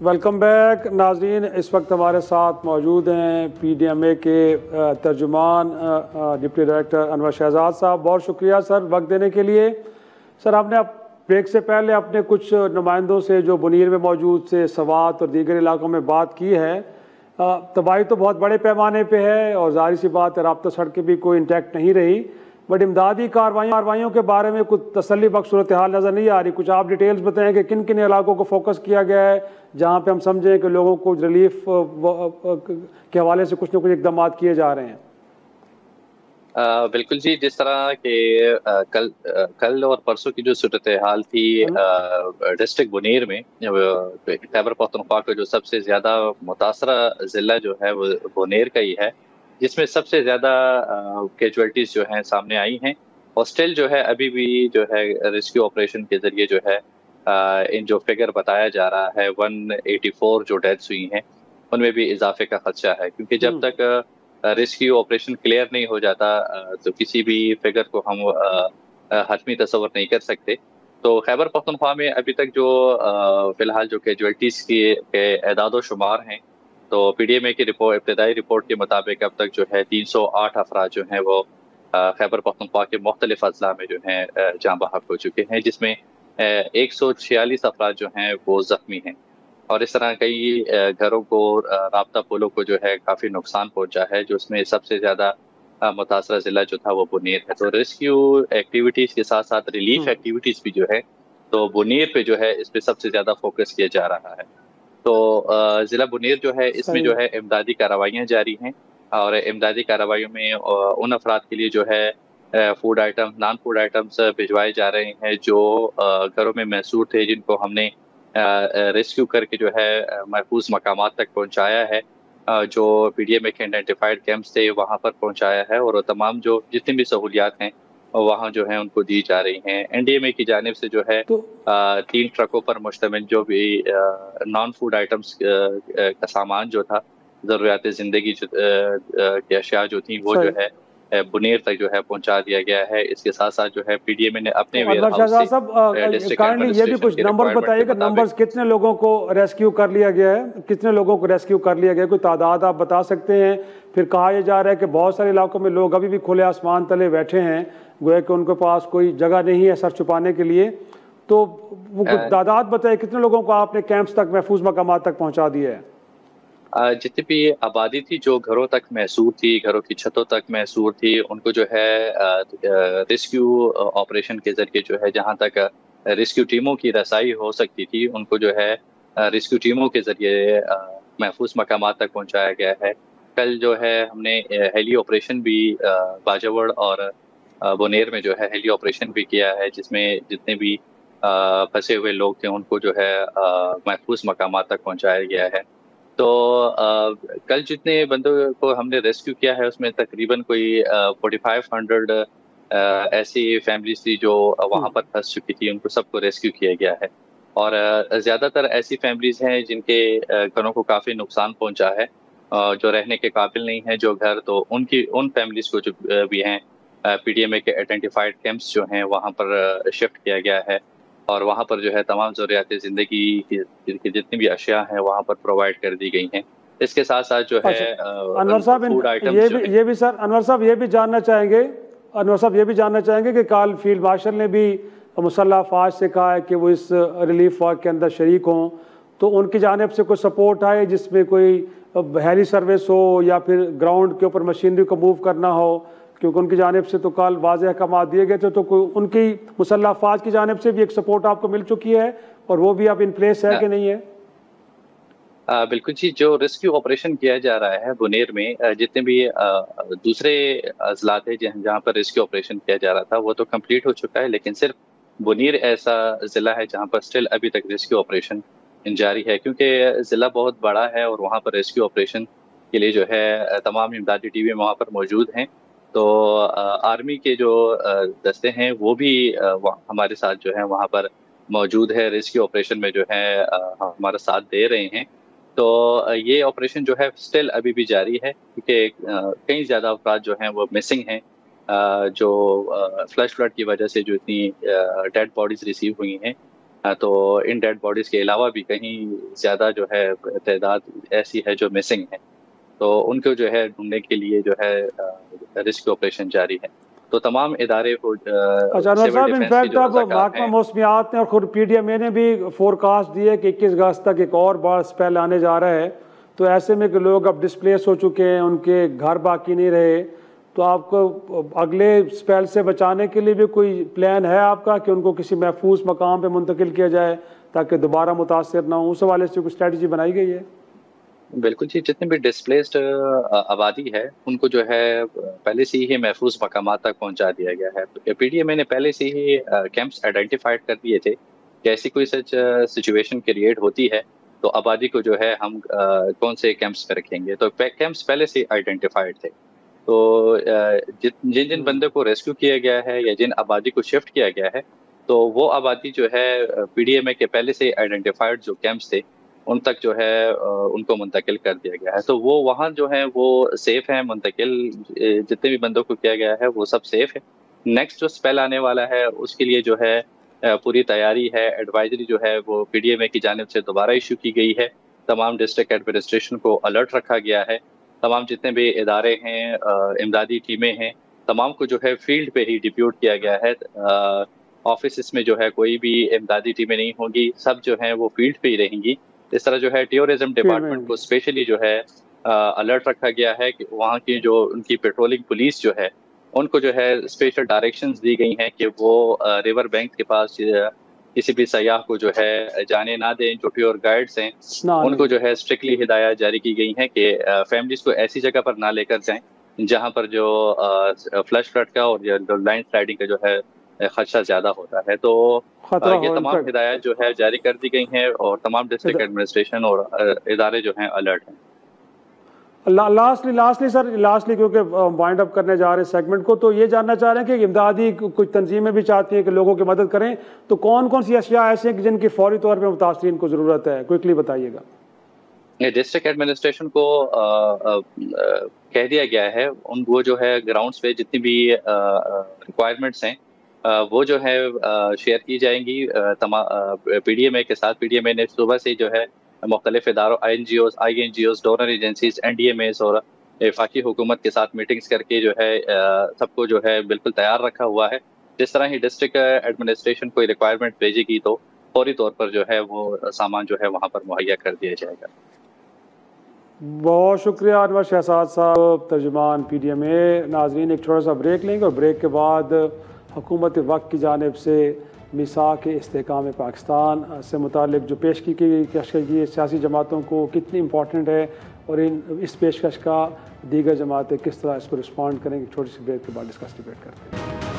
Welcome back नाजरीन। इस वक्त हमारे साथ मौजूद हैं PDMA के तर्जुमान डिप्टी डायरेक्टर अनवर शहजाद साहब। बहुत शुक्रिया सर वक्त देने के लिए। सर आपने ब्रेक से पहले अपने कुछ नुमाइंदों से जो बुनीर में मौजूद से सवात और दीगर इलाकों में बात की है। तबाही तो बहुत बड़े पैमाने पे है और जाहिर सी बात है राब्ता सड़कें भी कोई इंटैक्ट नहीं रही, बट इमदादी कार्रवाइयों के बारे में कुछ तसल्ली बख्श सूरत हाल नज़र नहीं आ रही। कुछ आप डिटेल्स बताएं कि किन किन इलाकों को फोकस किया गया है जहाँ पे हम समझें कि लोगों को रिलीफ के हवाले से कुछ न कुछ इकदाम किए जा रहे हैं। बिल्कुल जी, जिस तरह के कल और परसों की जो सूरत हाल थी डिस्ट्रिक्ट बुनीर में, खैबर पख्तूनख्वा का जो सबसे ज़्यादा मुतासरा ज़िला जो है वो बुनीर का ही है, जिसमें सबसे ज़्यादा कैजुअल्टीज़ जो हैं सामने आई हैं। और स्टिल जो है अभी भी जो है रेस्क्यू ऑपरेशन के ज़रिए जो है इन जो फिगर बताया जा रहा है 184 जो डेथ्स हुई हैं उनमें भी इजाफे का खदशा है, क्योंकि जब तक रेस्क्यू ऑपरेशन क्लियर नहीं हो जाता तो किसी भी फिगर को हम हतमी तस्वर नहीं कर सकते। तो खैबर पख्तूनख्वा में अभी तक जो फिलहाल जो कैजुअल्टीज़ के एदाद शुमार हैं, तो PDMA की इब्तदाई रिपोर्ट के मुताबिक अब तक जो है 308 अफराद जो हैं वो खैबर पख्तूनख्वा के मुख्तलिफ अजला में जो हैं जाँ बहक हो चुके हैं, जिसमें 146 अफराद जो हैं वो ज़ख्मी हैं। और इस तरह कई घरों को, राब्ता पुलों को जो है काफ़ी नुकसान पहुंचा है, जो उसमें सबसे ज़्यादा मुतासरा ज़िला जो था वो बुनीर है। तो रेस्क्यू एक्टिविटीज़ के साथ साथ रिलीफ एक्टिविटीज़ भी जो है तो बुनीर पे जो है इस पे सबसे ज़्यादा फोकस किया जा रहा है। तो ज़िला बुनीर जो है इसमें जो है इमदादी कार्रवाइयाँ जारी हैं और इमदादी कार्रवाइयों में उन अफराद के लिए जो है food item, non food items भिजवाए जा रहे हैं जो घरों में महसूर थे, जिनको हमने रेस्क्यू करके जो है महफूज मकामात तक पहुंचाया है। जो PDMA के आइडेंटिफाइड कैंप्स थे वहां पर पहुंचाया है और तमाम जो जितनी भी सहूलियात हैं वहां जो है उनको दी जा रही हैं। NDMA की जानिब से जो है 3 ट्रकों पर मुश्तमिल जो भी नॉन फूड आइटम्स का सामान जो था, ज़रूरियात ज़िंदगी की अशिया जो थी वो जो है बुनीर तक जो है पहुंचा दिया गया है। इसके साथ साथ जो है PDMA ने अपने काइंडली ये भी कुछ नंबर बताइएगा, नंबर्स कितने लोगों को रेस्क्यू कर लिया गया है, कितने लोगों को रेस्क्यू कर लिया गया है, कोई तादाद आप बता सकते हैं? फिर कहा यह जा रहा है कि बहुत सारे इलाकों में लोग अभी भी खुले आसमान तले बैठे हैं, गोया कि उनके पास कोई जगह नहीं है सर छुपाने के लिए। तो वो कुछ तादाद बताइए कितने लोगों को आपने कैंप्स तक, महफूज मकामात तक पहुँचा दिया है? जितनी भी आबादी थी जो घरों तक महसूर थी, घरों की छतों तक महसूर थी, उनको जो है रेस्क्यू ऑपरेशन के जरिए जो है जहां तक रेस्क्यू टीमों की रसाई हो सकती थी उनको जो है रेस्क्यू टीमों के जरिए महफूज मकामात तक पहुंचाया गया है। कल जो है हमने हेली ऑपरेशन भी बाजवड़ और बुनेर में जो है हेली ऑपरेशन भी किया है, जिसमें जितने भी फंसे हुए लोग थे उनको जो है महफूज मकामात तक पहुंचाया गया है। तो कल जितने बंदों को हमने रेस्क्यू किया है उसमें तकरीबन कोई 4500 ऐसी फैमिलीज थी जो वहाँ पर फंस चुकी थी, उनको सबको रेस्क्यू किया गया है। और ज़्यादातर ऐसी फैमिलीज हैं जिनके घरों को काफ़ी नुकसान पहुँचा है, जो रहने के काबिल नहीं है जो घर, तो उन फैमिलीज को जो भी हैं PDMA के आइडेंटिफाइड कैंप्स जो हैं वहाँ पर शिफ्ट किया गया है और वहाँ पर जो है तमाम ज़रूरियात ज़िंदगी की जितनी भी अशिया हैं वहाँ पर प्रोवाइड कर दी गई हैं। इसके साथ साथ जो है अनवर साहब ये भी सर अनवर साहब ये भी जानना चाहेंगे कि कल फील्ड मार्शल ने भी मुसल्लह अफवाज से कहा है कि वो इस रिलीफ वर्क के अंदर शरीक हों, तो उनकी जानिब से कोई सपोर्ट आए जिसमें कोई हेली सर्विस हो या फिर ग्राउंड के ऊपर मशीनरी को मूव करना हो, क्योंकि उनकी जानिब से तो कल वाज़ेह अहकाम दिए गए थे, तो कोई उनकी मुसल्लह अफवाज की जानिब से भी एक सपोर्ट आपको मिल चुकी है और वो भी अब इन प्लेस है कि नहीं है? बिल्कुल जी, जो रेस्क्यू ऑपरेशन किया जा रहा है बुनेर में, जितने भी दूसरे अजला थे जहाँ पर रेस्क्यू ऑपरेशन किया जा रहा था वो तो कंप्लीट हो चुका है, लेकिन सिर्फ बुनीर ऐसा ज़िला है जहाँ पर स्टिल अभी तक रेस्क्यू ऑपरेशन जारी है, क्योंकि ज़िला बहुत बड़ा है और वहाँ पर रेस्क्यू ऑपरेशन के लिए जो है तमाम इमदादी टीमें वहाँ पर मौजूद हैं। तो आर्मी के जो दस्ते हैं वो भी हमारे साथ जो है वहाँ पर मौजूद है, रेस्क्यू ऑपरेशन में जो है हमारा साथ दे रहे हैं। तो ये ऑपरेशन जो है स्टिल अभी भी जारी है, क्योंकि कई ज़्यादा अफराद जो हैं वो मिसिंग हैं, जो फ्लड की वजह से जो इतनी डेड बॉडीज़ रिसीव हुई हैं तो इन डेड बॉडीज़ के अलावा भी कहीं ज़्यादा जो है तादाद ऐसी है जो मिसिंग है, तो उनको जो है ढूंढने के लिए जो है रेस्क्यू ऑपरेशन जारी है। तो तमाम इदारे को अच्छा अनवर साहब, इनफैक्ट अब महकमा मौसमियात ने और खुद PDMA ने भी फोरकास्ट दी है कि 21 अगस्त तक एक और बड़ा स्पेल आने जा रहा है। तो ऐसे में कि लोग अब डिस्प्लेस हो चुके हैं, उनके घर बाकी नहीं रहे, तो आपको अगले स्पेल से बचाने के लिए भी कोई प्लान है आपका कि उनको किसी महफूज मकाम पे मुंतकिल किया जाए ताकि दोबारा मुतासर ना हो? उस हवाले से कोई स्ट्रेटजी बनाई गई है? बिल्कुल जी, जितने भी डिस्प्लेस्ड आबादी है उनको जो है पहले से ही महफूज मकामात तक पहुंचा दिया गया है। PDMA ने पहले से ही कैंप्स आइडेंटिफाइड कर दिए थे कि ऐसी कोई सच सिचुएशन क्रिएट होती है तो आबादी को जो है हम कौन से कैंप्स पे रखेंगे। तो कैंप्स पहले से आइडेंटिफाइड थे। तो जिन जिन बंदे को रेस्क्यू किया गया है या जिन आबादी को शिफ्ट किया गया है, तो वो आबादी जो है PDMA के पहले से आइडेंटिफाइड जो कैंप्स थे उन तक जो है उनको मुंतकिल कर दिया गया है। तो वो वहाँ जो है वो सेफ है मुंतकिल, जितने भी बंदों को किया गया है वो सब सेफ है। नेक्स्ट जो स्पेल आने वाला है उसके लिए जो है पूरी तैयारी है। एडवाइजरी जो है वो PDMA की जानिब से दोबारा इशू की गई है। तमाम डिस्ट्रिक्ट एडमिनिस्ट्रेशन को अलर्ट रखा गया है। तमाम जितने भी इदारे हैं, इमदादी टीमें हैं, तमाम को जो है फील्ड पे ही डिप्यूट किया गया है। ऑफिस में जो है कोई भी इमदादी टीमें नहीं होंगी, सब जो है वो फील्ड पे ही रहेंगी। इस तरह जो है टूरिज्म डिपार्टमेंट को स्पेशली जो है अलर्ट रखा गया है कि वहाँ की जो उनकी पेट्रोलिंग पुलिस जो है उनको जो है स्पेशल डायरेक्शंस दी गई हैं कि वो रिवर बैंक के पास किसी भी सयाह को जो है जाने ना दें। जो टूर गाइड्स हैं उनको जो है स्ट्रिक्टली हिदायत जारी की गई हैं कि फैमिलीज को ऐसी जगह पर ना लेकर जाएं जहाँ पर जो फ्लश फ्लड का और जो लैंड स्लाइडिंग का जो है खदशा ज्यादा होता है। तो ये तमाम हिदायत जो है जारी कर दी गई हैं और तमाम डिस्ट्रिक्ट एडमिनिस्ट्रेशन और इदारे जो हैं अलर्ट हैं। लास्टली क्योंकि वाइंड अप करने जा रहे हैं सेगमेंट को, तो ये जानना चाह रहे हैं कि इमदादी कुछ तंजीमें भी चाहती हैं कि लोगों की मदद करें, तो कौन कौन सी अशिया ऐसे हैं जिनकी फौरी तौर पर मुतासरीन को ज़रूरत है? क्विकली बताइएगा। डिस्ट्रिक्ट एडमिनिस्ट्रेशन को कह दिया गया है वो जो है ग्राउंड्स पे जितनी भी रिक्वायरमेंट्स हैं वो जो है शेयर की जाएंगी PDMA के साथ। PDMA ने सुबह से जो है मुख्तलिफ इदारों INGOs, डोनर एजेंसीज, NDMAs और वफाकी हुकूमत के साथ मीटिंग्स करके जो है सबको जो है बिल्कुल तैयार रखा हुआ है। जिस तरह ही डिस्ट्रिक्ट एडमिनिस्ट्रेशन कोई रिक्वायरमेंट भेजेगी तो फौरी तौर पर जो है वो सामान जो है वहाँ पर मुहैया कर दिया जाएगा। बहुत शुक्रिया अनवर शहजाद साहब, तर्जुमान PDMA। नाजरीन एक छोटा सा ब्रेक लेंगे और ब्रेक के बाद हुकूमत वक्त की जानिब से मिसाक इस्तेहकाम पाकिस्तान से मुतालिक जो पेशगी की गई सियासी जमातों को कितनी इम्पोर्टेंट है और इस पेशकश का दीगर जमातें किस तरह इसको रिस्पॉन्ड करेंगे, छोटी सी ब्रेक के बाद डिस्कस डिबेट करते हैं।